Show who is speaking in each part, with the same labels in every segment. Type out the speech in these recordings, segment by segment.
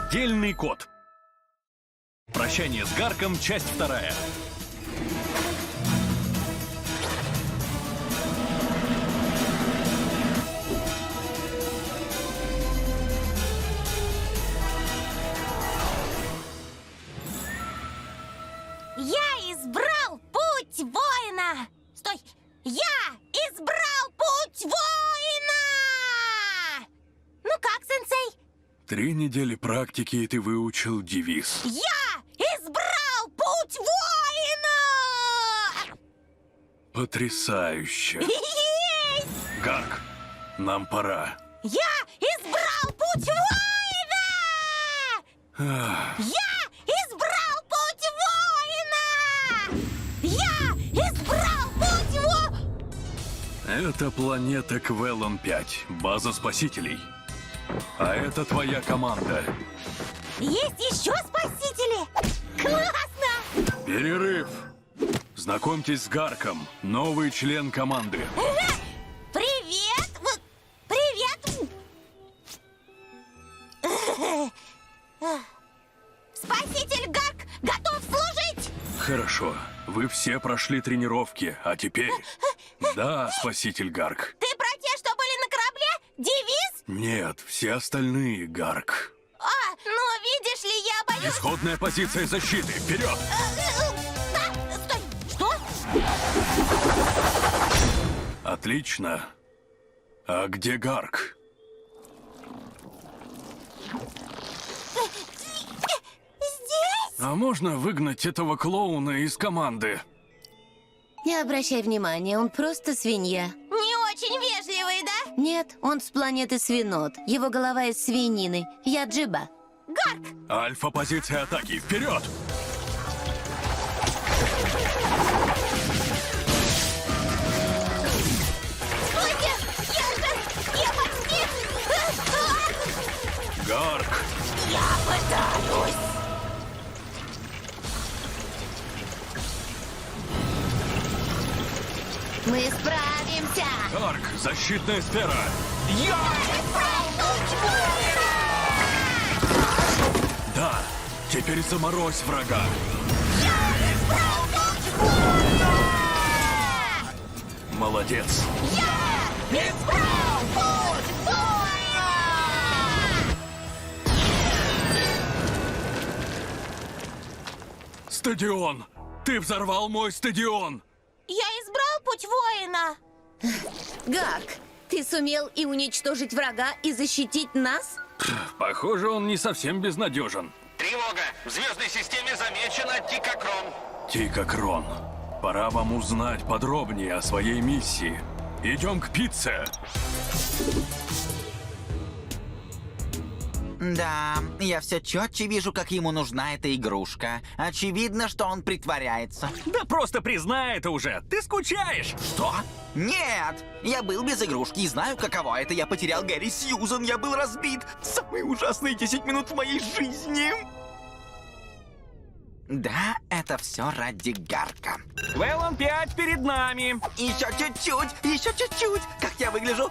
Speaker 1: Поддельный кот. Прощание с Гарком, часть 2.
Speaker 2: Я избрал путь воина! Стой! Я избрал путь воина! Ну как, сенсей?
Speaker 3: 3 недели практики, и ты выучил девиз.
Speaker 2: Я избрал путь воина!
Speaker 3: Потрясающе.
Speaker 2: Есть!
Speaker 3: Гарк, нам пора.
Speaker 2: Я избрал путь воина!
Speaker 3: Ах,
Speaker 2: Я избрал путь воина! Я избрал путь
Speaker 3: это планета Квелон-5, база спасителей. А это твоя команда.
Speaker 2: Есть еще спасители? Классно!
Speaker 3: Перерыв. Знакомьтесь с Гарком, новый член команды.
Speaker 2: Привет! Привет! Спаситель Гарк готов служить!
Speaker 3: Хорошо, вы все прошли тренировки, а теперь... Да, спаситель Гарк.
Speaker 2: Ты про те, что были на корабле? Девиз?
Speaker 3: Нет, все остальные, Гарк.
Speaker 2: Ну, видишь ли, я боюсь...
Speaker 3: Исходная позиция защиты, вперед!
Speaker 2: Стой! Что?
Speaker 3: Отлично. А где Гарк?
Speaker 2: Здесь?
Speaker 3: А можно выгнать этого клоуна из команды?
Speaker 4: Не обращай внимания, он просто свинья.
Speaker 2: Не очень вежливый, да?
Speaker 4: Нет, он с планеты Свинот. Его голова из свинины. Я Джиба.
Speaker 2: Гарк!
Speaker 3: Альфа-позиция атаки, вперед!
Speaker 2: Стойте! Я почти...
Speaker 3: Гарк!
Speaker 2: Я пытаюсь!
Speaker 4: Мы справимся!
Speaker 3: Гарк, защитная сфера! Да, теперь заморозь врага! Молодец! Стадион! Ты взорвал мой стадион!
Speaker 2: Я избрал путь воина!
Speaker 4: Гарк, ты сумел и уничтожить врага, и защитить нас?
Speaker 3: Похоже, он не совсем безнадежен.
Speaker 5: Тревога! В звездной системе замечена Тикокрон.
Speaker 3: Тикокрон, пора вам узнать подробнее о своей миссии. Идем к пицце.
Speaker 6: Да, я все четче вижу, как ему нужна эта игрушка. Очевидно, что он притворяется.
Speaker 1: Да просто признай это уже! Ты скучаешь!
Speaker 6: Что? Нет! Я был без игрушки и знаю, каково это. Я потерял Гэри Сьюзан, я был разбит. Самые ужасные 10 минут в моей жизни. Да, это все ради Гарка.
Speaker 1: Квелон-5 перед нами!
Speaker 6: Еще чуть-чуть, еще чуть-чуть. Как я выгляжу?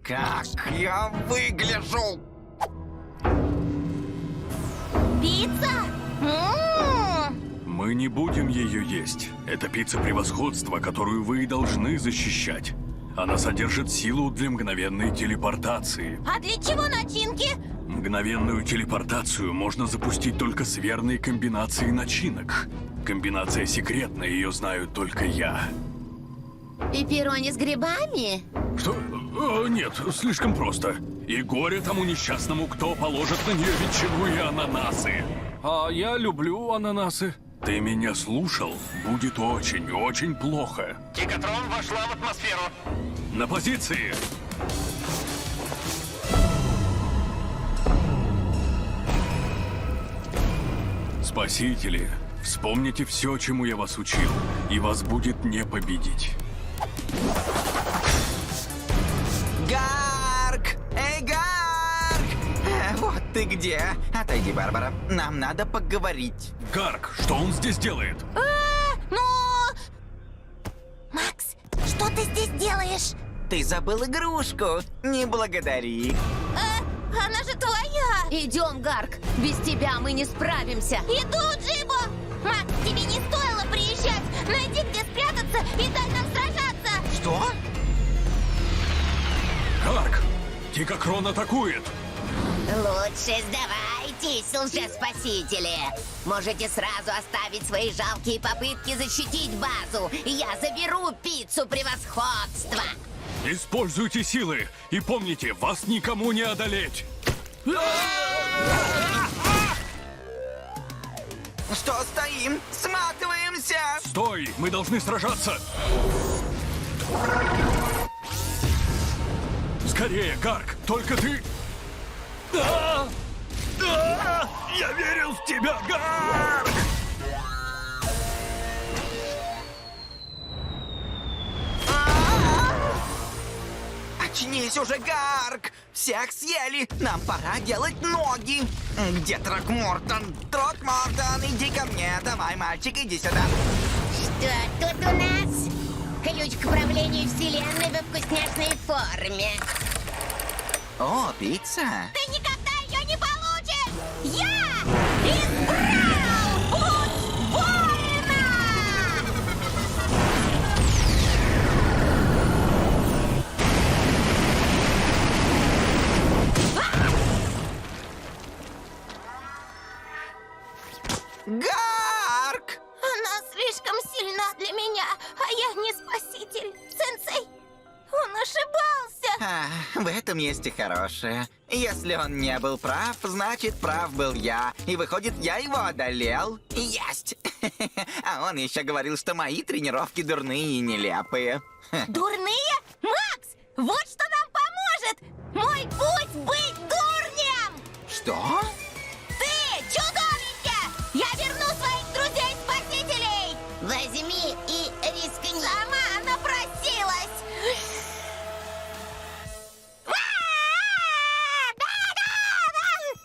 Speaker 6: Как я выгляжу?
Speaker 2: Пицца?
Speaker 3: Мы не будем ее есть. Это пицца превосходства, которую вы и должны защищать. Она содержит силу для мгновенной телепортации.
Speaker 2: А для чего начинки?
Speaker 3: Мгновенную телепортацию можно запустить только с верной комбинацией начинок. Комбинация секретная, ее знаю только я.
Speaker 4: Пепперони с грибами?
Speaker 3: Что? Нет, слишком просто. И горе тому несчастному, кто положит на нее ветчину и ананасы. А я люблю ананасы. Ты меня слушал? Будет очень плохо.
Speaker 5: Тикотрон вошла в атмосферу.
Speaker 3: На позиции! Спасители, вспомните все, чему я вас учил, и вас будет не победить.
Speaker 6: Гарк! Эй, Гарк! Вот ты где? Отойди, Барбара. Нам надо поговорить.
Speaker 3: Гарк, что он здесь делает?
Speaker 2: Макс, что ты здесь делаешь?
Speaker 6: Ты забыл игрушку. Не благодари.
Speaker 2: Она же твоя!
Speaker 4: Идем, Гарк. Без тебя мы не справимся.
Speaker 2: Иду, Джибо! Макс, тебе не стоило приезжать! Найди, где спрятаться и дай нам сражаться!
Speaker 6: Что?
Speaker 3: Гарк, Тикокрон атакует.
Speaker 4: Лучше сдавайтесь, лжеспасители. Можете сразу оставить свои жалкие попытки защитить базу. Я заберу пиццу превосходства.
Speaker 3: Используйте силы и помните, вас никому не одолеть.
Speaker 6: Что стоим? Сматываемся!
Speaker 3: Стой, мы должны сражаться. Скорее, Гарк, только ты... Я верил в тебя, Гарк!
Speaker 6: Очнись уже, Гарк! Всех съели! Нам пора делать ноги! Где Трокмортон? Трокмортон, иди ко мне! Давай, мальчик, иди сюда!
Speaker 4: Что тут у нас? Ключ к управлению вселенной во вкусняшной форме.
Speaker 6: О, пицца!
Speaker 2: Ты никогда ее не получишь! Я избрал путь воина!
Speaker 6: Гарк!
Speaker 2: Она слишком сильна для меня, а я не спаситель. Сенсей, он ошибался.
Speaker 6: В этом есть и хорошее. Если он не был прав, значит, прав был я. И выходит, я его одолел. Есть! А он еще говорил, что мои тренировки дурные и нелепые.
Speaker 2: Дурные? Макс, вот что нам поможет! Мой путь быть дурнем!
Speaker 6: Что?
Speaker 2: Ты чудовище! Я верну своих друзей-спасителей!
Speaker 4: Возьми и рискни.
Speaker 2: Сама напросилась!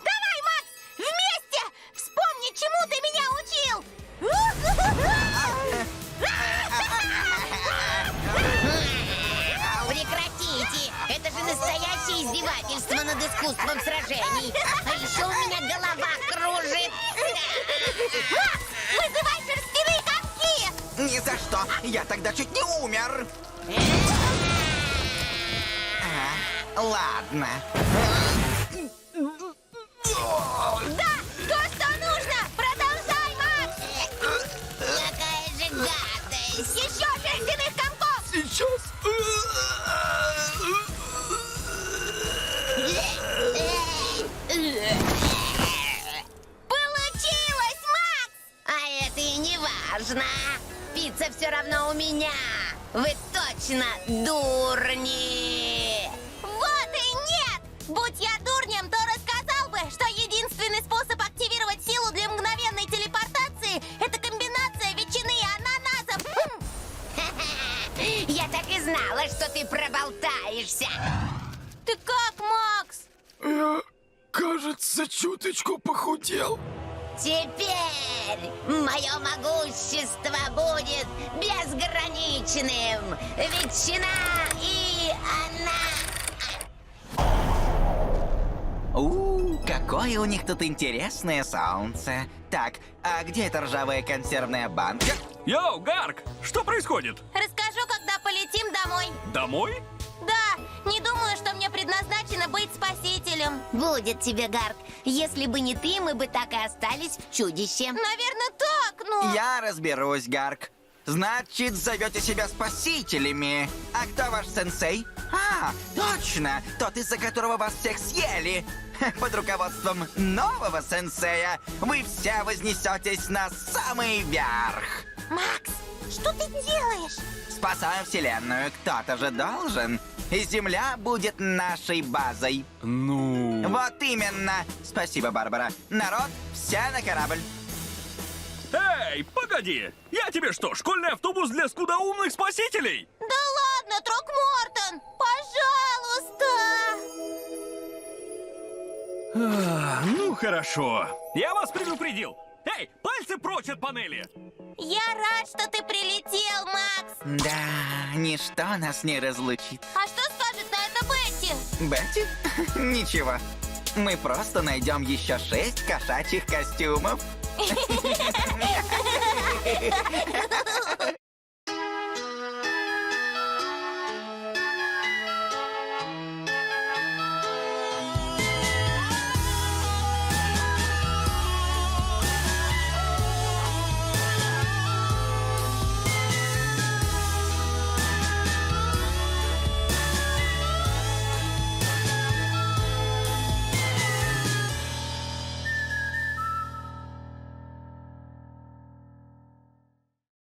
Speaker 2: Давай, Макс, вместе! Вспомни, чему ты меня учил!
Speaker 4: Прекратите! Это же настоящее издевательство над искусством сражений. А еще у меня голова кружит.
Speaker 2: Макс, вызывай шерстяные комки!
Speaker 6: Ни за что! Я тогда чуть не умер! Ладно.
Speaker 2: Да, то, что нужно! Продолжай, Макс!
Speaker 4: Какая же гадость!
Speaker 2: Еще шерстяных комков!
Speaker 6: Сейчас.
Speaker 2: Получилось, Макс!
Speaker 4: А это и не важно. Пицца все равно у меня. Вы точно дурни.
Speaker 2: Вот и нет! Будь я дурнем, то рассказал бы, что единственный способ активировать силу для мгновенной телепортации — это комбинация ветчины и ананасов.
Speaker 4: Я так и знала, что ты проболтаешься.
Speaker 2: Ты как, Макс?
Speaker 3: Я, кажется, чуточку похудел.
Speaker 4: Теперь мое могущество будет безграничным. Ветчина и она...
Speaker 6: Какое у них тут интересное солнце. Так, а где эта ржавая консервная банка?
Speaker 3: Йоу, Гарк, что происходит?
Speaker 2: Расскажу, когда полетим домой.
Speaker 3: Домой?
Speaker 2: Да, не думаю, что мне предназначено быть спасителем.
Speaker 4: Будет тебе, Гарк. Если бы не ты, мы бы так и остались в чудище.
Speaker 2: Наверное, так, но...
Speaker 6: Я разберусь, Гарк. Значит, зовете себя спасителями. А кто ваш сенсей? А, точно, тот, из-за которого вас всех съели. Под руководством нового сенсея вы все вознесетесь на самый верх.
Speaker 2: Макс, что ты делаешь?
Speaker 6: Спасаем Вселенную, кто-то же должен. И Земля будет нашей базой.
Speaker 3: Ну...
Speaker 6: Вот именно. Спасибо, Барбара. Народ, все на корабль.
Speaker 3: Эй, погоди! Я тебе что, школьный автобус для скудоумных спасителей?
Speaker 2: Да ладно, Трокмортон, пожалуйста!
Speaker 3: Ну, хорошо. Я вас предупредил. Эй, пальцы прочь от панели!
Speaker 2: Я рад, что ты прилетел, Макс.
Speaker 6: Да, ничто нас не разлучит.
Speaker 2: А что скажет на это Бетти?
Speaker 6: Бетти? Ничего. Мы просто найдем еще 6 кошачьих костюмов.